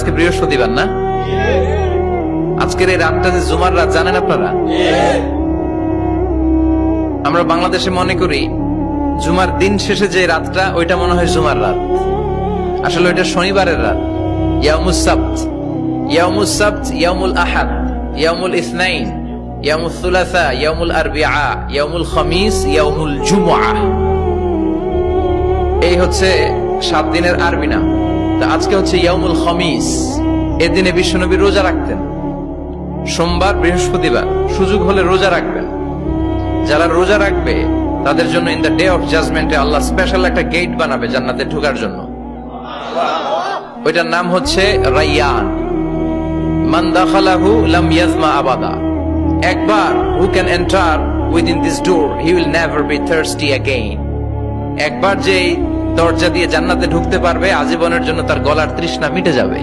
আজকে বৃহস্পতিবার না? আজকের এই রাতটা যে জুমার রাত জানেন আপনারা? আমরা বাংলাদেশে মনে করি জুমার দিন শেষে যে রাতটা ওইটা মনে হয় জুমার রাত, আসলে ওইটা শনিবারের রাত। ইয়াউমুস সাবত, ইয়াউমুস সাবত, ইয়াউমুল আহাদ, ইয়াউমুল ইসনাইন, ইয়াউমুল সুলাসা, ইয়াউমুল আরবিআ, ইয়াউমুল খামিস, ইয়াউমুল জুমআহ। এই হচ্ছে 7 দিনের আরবি নাম। তা আজকে হচ্ছে ইয়াউমুল খামিস। এই দিনে বিশ্বনবী রোজা রাখতেন। সোমবার, বৃহস্পতিবার সুযোগ হলে রোজা রাখবেন। যারা রোজা রাখবে তাদের জন্য ইন দ্য ডে অফ জাজমেন্টে আল্লাহ স্পেশাল একটা গেট বানাবে জান্নাতে ঢোকার জন্য। ওইটার নাম হচ্ছে রাইয়ান। মান দাখালাহু লাম ইয়াজমা আবাদা। একবার who can enter within this door he will never be thirsty again. একবার যে দরজা দিয়ে জান্নাতে ঢুকতে পারবে আজীবনের জন্য তার গলার তৃষ্ণা মিটে যাবে।